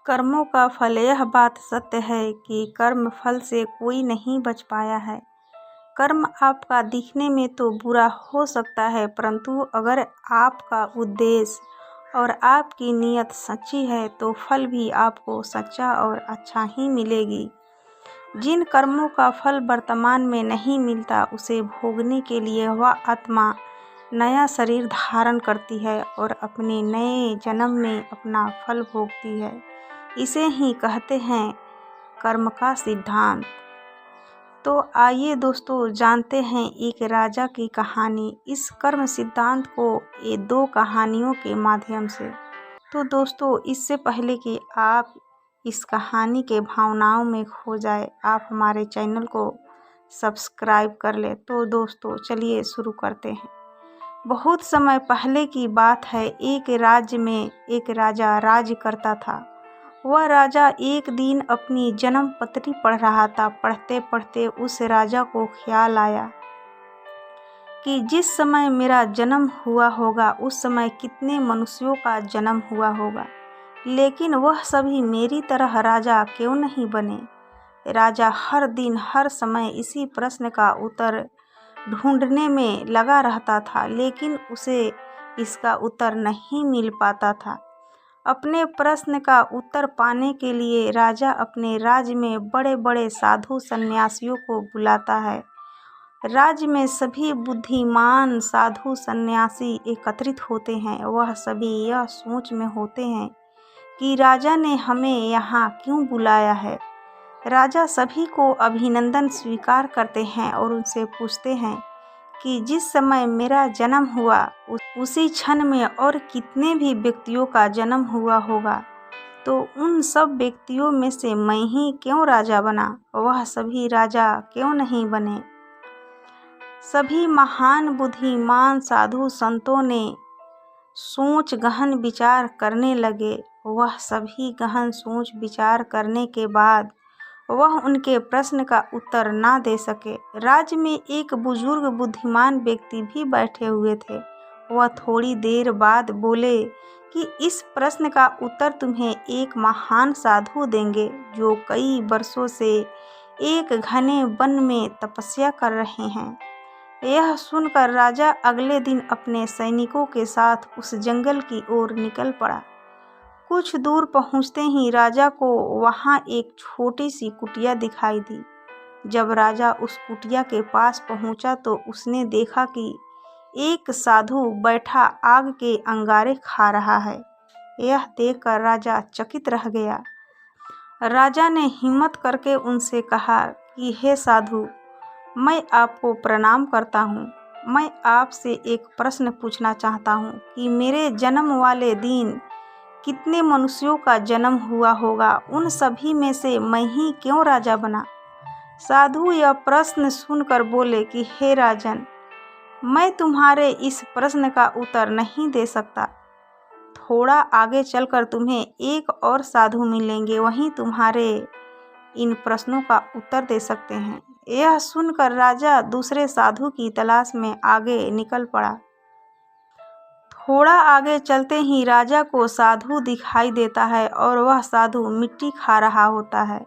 कर्मों का फल। यह बात सत्य है कि कर्म फल से कोई नहीं बच पाया है। कर्म आपका दिखने में तो बुरा हो सकता है, परंतु अगर आपका उद्देश्य और आपकी नीयत सच्ची है तो फल भी आपको सच्चा और अच्छा ही मिलेगी। जिन कर्मों का फल वर्तमान में नहीं मिलता, उसे भोगने के लिए वह आत्मा नया शरीर धारण करती है और अपने नए जन्म में अपना फल भोगती है। इसे ही कहते हैं कर्म का सिद्धांत। तो आइए दोस्तों, जानते हैं एक राजा की कहानी, इस कर्म सिद्धांत को ये दो कहानियों के माध्यम से। तो दोस्तों, इससे पहले कि आप इस कहानी के भावनाओं में खो जाए, आप हमारे चैनल को सब्सक्राइब कर ले। तो दोस्तों चलिए शुरू करते हैं। बहुत समय पहले की बात है। एक राज्य में एक राजा राज करता था। वह राजा एक दिन अपनी जन्म पत्री पढ़ रहा था। पढ़ते पढ़ते उस राजा को ख्याल आया कि जिस समय मेरा जन्म हुआ होगा, उस समय कितने मनुष्यों का जन्म हुआ होगा, लेकिन वह सभी मेरी तरह राजा क्यों नहीं बने। राजा हर दिन हर समय इसी प्रश्न का उत्तर ढूंढने में लगा रहता था, लेकिन उसे इसका उत्तर नहीं मिल पाता था। अपने प्रश्न का उत्तर पाने के लिए राजा अपने राज्य में बड़े बड़े साधु सन्यासियों को बुलाता है। राज्य में सभी बुद्धिमान साधु सन्यासी एकत्रित होते हैं। वह सभी यह सोच में होते हैं कि राजा ने हमें यहाँ क्यों बुलाया है। राजा सभी को अभिनंदन स्वीकार करते हैं और उनसे पूछते हैं कि जिस समय मेरा जन्म हुआ उसी क्षण में और कितने भी व्यक्तियों का जन्म हुआ होगा, तो उन सब व्यक्तियों में से मैं ही क्यों राजा बना, वह सभी राजा क्यों नहीं बने। सभी महान बुद्धिमान साधु संतों ने सोच गहन विचार करने लगे। वह सभी गहन सोच विचार करने के बाद वह उनके प्रश्न का उत्तर ना दे सके। राज्य में एक बुजुर्ग बुद्धिमान व्यक्ति भी बैठे हुए थे। वह थोड़ी देर बाद बोले कि इस प्रश्न का उत्तर तुम्हें एक महान साधु देंगे, जो कई वर्षों से एक घने वन में तपस्या कर रहे हैं। यह सुनकर राजा अगले दिन अपने सैनिकों के साथ उस जंगल की ओर निकल पड़ा। कुछ दूर पहुंचते ही राजा को वहां एक छोटी सी कुटिया दिखाई दी। जब राजा उस कुटिया के पास पहुंचा तो उसने देखा कि एक साधु बैठा आग के अंगारे खा रहा है। यह देखकर राजा चकित रह गया। राजा ने हिम्मत करके उनसे कहा कि हे साधु, मैं आपको प्रणाम करता हूँ। मैं आपसे एक प्रश्न पूछना चाहता हूँ कि मेरे जन्म वाले दिन कितने मनुष्यों का जन्म हुआ होगा, उन सभी में से मैं ही क्यों राजा बना। साधु यह प्रश्न सुनकर बोले कि हे राजन, मैं तुम्हारे इस प्रश्न का उत्तर नहीं दे सकता। थोड़ा आगे चलकर तुम्हें एक और साधु मिलेंगे, वहीं तुम्हारे इन प्रश्नों का उत्तर दे सकते हैं। यह सुनकर राजा दूसरे साधु की तलाश में आगे निकल पड़ा। थोड़ा आगे चलते ही राजा को साधु दिखाई देता है और वह साधु मिट्टी खा रहा होता है।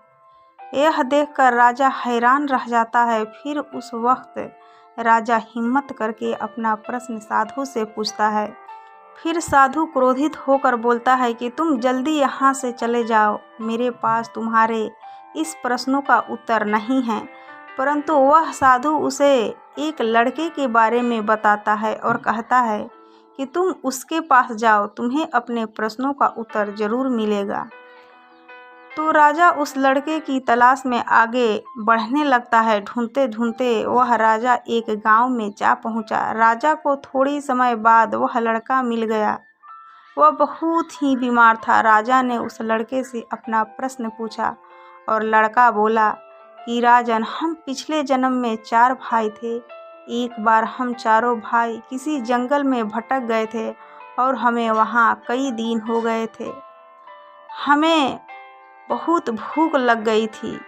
यह देखकर राजा हैरान रह जाता है। फिर उस वक्त राजा हिम्मत करके अपना प्रश्न साधु से पूछता है। फिर साधु क्रोधित होकर बोलता है कि तुम जल्दी यहाँ से चले जाओ, मेरे पास तुम्हारे इस प्रश्नों का उत्तर नहीं है। परंतु वह साधु उसे एक लड़के के बारे में बताता है और कहता है कि तुम उसके पास जाओ, तुम्हें अपने प्रश्नों का उत्तर जरूर मिलेगा। तो राजा उस लड़के की तलाश में आगे बढ़ने लगता है। ढूंढते ढूंढते वह राजा एक गांव में जा पहुंचा। राजा को थोड़ी समय बाद वह लड़का मिल गया। वह बहुत ही बीमार था। राजा ने उस लड़के से अपना प्रश्न पूछा और लड़का बोला कि राजन, हम पिछले जन्म में 4 भाई थे। एक बार हम चारों भाई किसी जंगल में भटक गए थे और हमें वहाँ कई दिन हो गए थे। हमें बहुत भूख लग गई थी।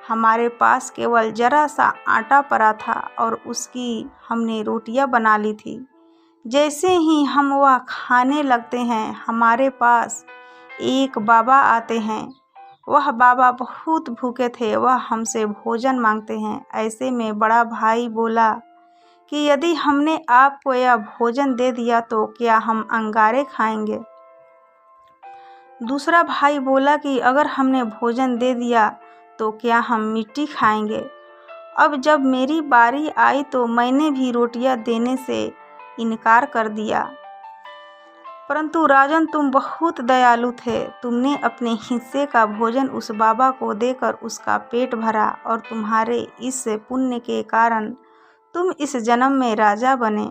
हमारे पास केवल जरा सा आटा पड़ा था और उसकी हमने रोटियां बना ली थी। जैसे ही हम वह खाने लगते हैं, हमारे पास एक बाबा आते हैं। वह बाबा बहुत भूखे थे, वह हमसे भोजन मांगते हैं। ऐसे में बड़ा भाई बोला कि यदि हमने आपको यह भोजन दे दिया तो क्या हम अंगारे खाएंगे? दूसरा भाई बोला कि अगर हमने भोजन दे दिया तो क्या हम मिट्टी खाएंगे? अब जब मेरी बारी आई तो मैंने भी रोटियां देने से इनकार कर दिया। परंतु राजन, तुम बहुत दयालु थे। तुमने अपने हिस्से का भोजन उस बाबा को देकर उसका पेट भरा और तुम्हारे इस पुण्य के कारण तुम इस जन्म में राजा बने।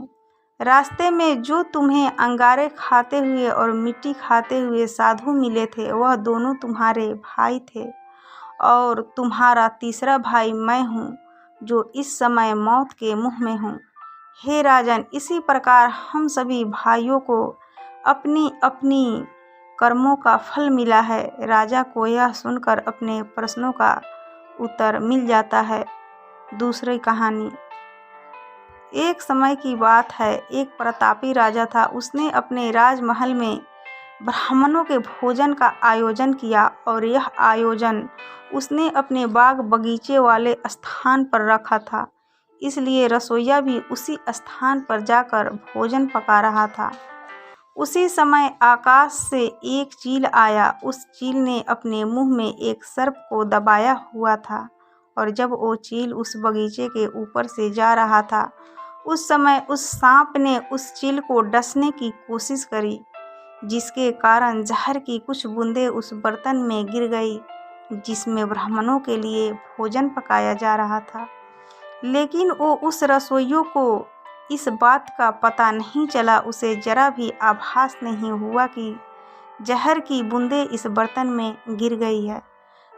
रास्ते में जो तुम्हें अंगारे खाते हुए और मिट्टी खाते हुए साधु मिले थे, वह दोनों तुम्हारे भाई थे और तुम्हारा तीसरा भाई मैं हूँ, जो इस समय मौत के मुँह में हूँ। हे राजन, इसी प्रकार हम सभी भाइयों को अपनी अपनी कर्मों का फल मिला है। राजा को यह सुनकर अपने प्रश्नों का उत्तर मिल जाता है। दूसरी कहानी। एक समय की बात है, एक प्रतापी राजा था। उसने अपने राजमहल में ब्राह्मणों के भोजन का आयोजन किया और यह आयोजन उसने अपने बाग बगीचे वाले स्थान पर रखा था, इसलिए रसोइया भी उसी स्थान पर जाकर भोजन पका रहा था। उसी समय आकाश से एक चील आया। उस चील ने अपने मुंह में एक सर्प को दबाया हुआ था और जब वो चील उस बगीचे के ऊपर से जा रहा था, उस समय उस सांप ने उस चील को डसने की कोशिश करी, जिसके कारण जहर की कुछ बूंदें उस बर्तन में गिर गई जिसमें ब्राह्मणों के लिए भोजन पकाया जा रहा था। लेकिन वो उस रसोइयों को इस बात का पता नहीं चला। उसे जरा भी आभास नहीं हुआ कि जहर की बूंदें इस बर्तन में गिर गई है।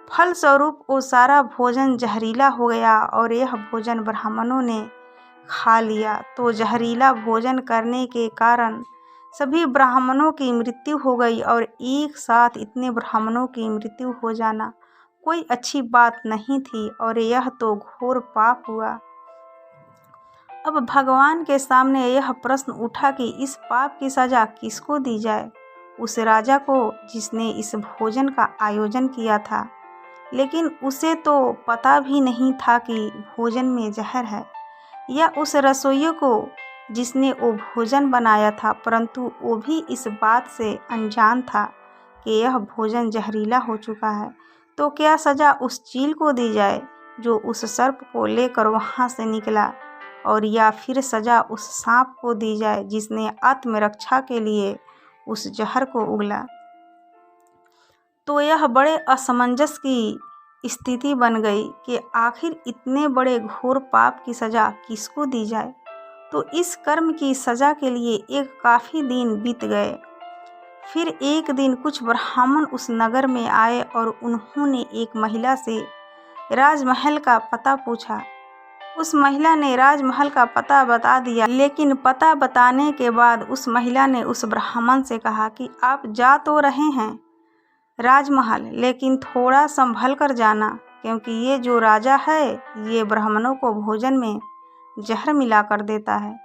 फलस्वरूप वो सारा भोजन जहरीला हो गया और यह भोजन ब्राह्मणों ने खा लिया। तो जहरीला भोजन करने के कारण सभी ब्राह्मणों की मृत्यु हो गई और एक साथ इतने ब्राह्मणों की मृत्यु हो जाना कोई अच्छी बात नहीं थी और यह तो घोर पाप हुआ। अब भगवान के सामने यह प्रश्न उठा कि इस पाप की सजा किसको दी जाए? उस राजा को जिसने इस भोजन का आयोजन किया था, लेकिन उसे तो पता भी नहीं था कि भोजन में जहर है, या उस रसोइये को जिसने वो भोजन बनाया था, परंतु वो भी इस बात से अनजान था कि यह भोजन जहरीला हो चुका है। तो क्या सज़ा उस चील को दी जाए जो उस सर्प को लेकर वहाँ से निकला, और या फिर सज़ा उस सांप को दी जाए जिसने आत्मरक्षा के लिए उस जहर को उगला? तो यह बड़े असमंजस की स्थिति बन गई कि आखिर इतने बड़े घोर पाप की सज़ा किसको दी जाए। तो इस कर्म की सज़ा के लिए एक काफ़ी दिन बीत गए। फिर एक दिन कुछ ब्राह्मण उस नगर में आए और उन्होंने एक महिला से राजमहल का पता पूछा। उस महिला ने राजमहल का पता बता दिया, लेकिन पता बताने के बाद उस महिला ने उस ब्राह्मण से कहा कि आप जा तो रहे हैं राजमहल, लेकिन थोड़ा संभल कर जाना, क्योंकि ये जो राजा है ये ब्राह्मणों को भोजन में जहर मिला कर देता है।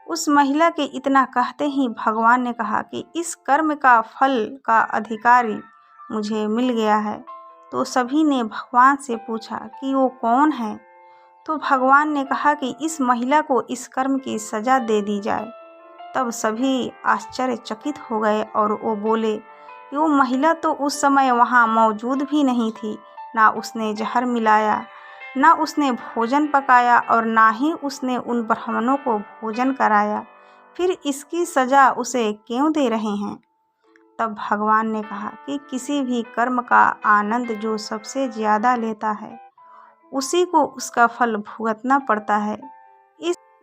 उस महिला के इतना कहते ही भगवान ने कहा कि इस कर्म का फल का अधिकारी मुझे मिल गया है। तो सभी ने भगवान से पूछा कि वो कौन है। तो भगवान ने कहा कि इस महिला को इस कर्म की सज़ा दे दी जाए। तब सभी आश्चर्यचकित हो गए और वो बोले कि वो महिला तो उस समय वहाँ मौजूद भी नहीं थी, ना उसने जहर मिलाया, ना उसने भोजन पकाया और ना ही उसने उन ब्राह्मणों को भोजन कराया, फिर इसकी सज़ा उसे क्यों दे रहे हैं? तब भगवान ने कहा कि किसी भी कर्म का आनंद जो सबसे ज़्यादा लेता है उसी को उसका फल भुगतना पड़ता है।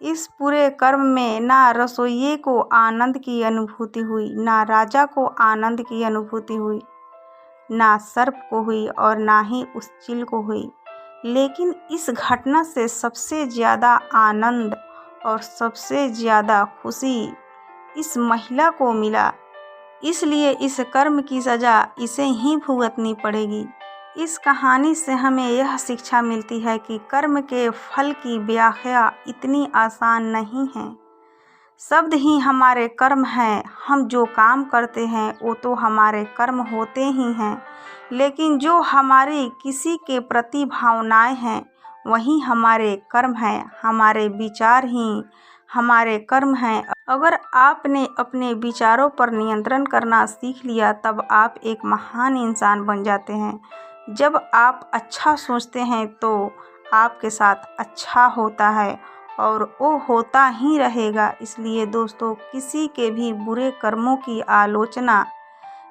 इस पूरे कर्म में ना रसोइये को आनंद की अनुभूति हुई, ना राजा को आनंद की अनुभूति हुई, ना सर्प को हुई और ना ही उस चील को हुई। लेकिन इस घटना से सबसे ज़्यादा आनंद और सबसे ज़्यादा खुशी इस महिला को मिला, इसलिए इस कर्म की सज़ा इसे ही भुगतनी पड़ेगी। इस कहानी से हमें यह शिक्षा मिलती है कि कर्म के फल की व्याख्या इतनी आसान नहीं है। शब्द ही हमारे कर्म हैं। हम जो काम करते हैं वो तो हमारे कर्म होते ही हैं, लेकिन जो हमारी किसी के प्रति भावनाएं हैं वही हमारे कर्म हैं। हमारे विचार ही हमारे कर्म हैं। अगर आपने अपने विचारों पर नियंत्रण करना सीख लिया तब आप एक महान इंसान बन जाते हैं। जब आप अच्छा सोचते हैं तो आपके साथ अच्छा होता है और वो होता ही रहेगा। इसलिए दोस्तों, किसी के भी बुरे कर्मों की आलोचना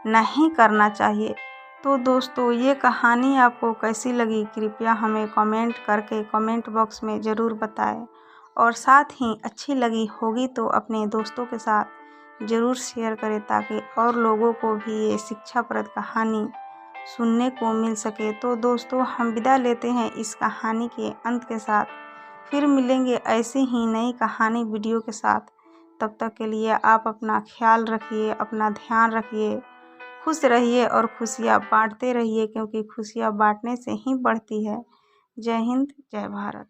नहीं करना चाहिए। तो दोस्तों, ये कहानी आपको कैसी लगी कृपया हमें कमेंट करके कमेंट बॉक्स में ज़रूर बताएं, और साथ ही अच्छी लगी होगी तो अपने दोस्तों के साथ ज़रूर शेयर करें ताकि और लोगों को भी ये शिक्षाप्रद कहानी सुनने को मिल सके। तो दोस्तों, हम विदा लेते हैं इस कहानी के अंत के साथ। फिर मिलेंगे ऐसे ही नई कहानी वीडियो के साथ। तब तक के लिए आप अपना ख्याल रखिए, अपना ध्यान रखिए, खुश रहिए और खुशियाँ बांटते रहिए, क्योंकि खुशियाँ बांटने से ही बढ़ती है। जय हिंद, जय भारत।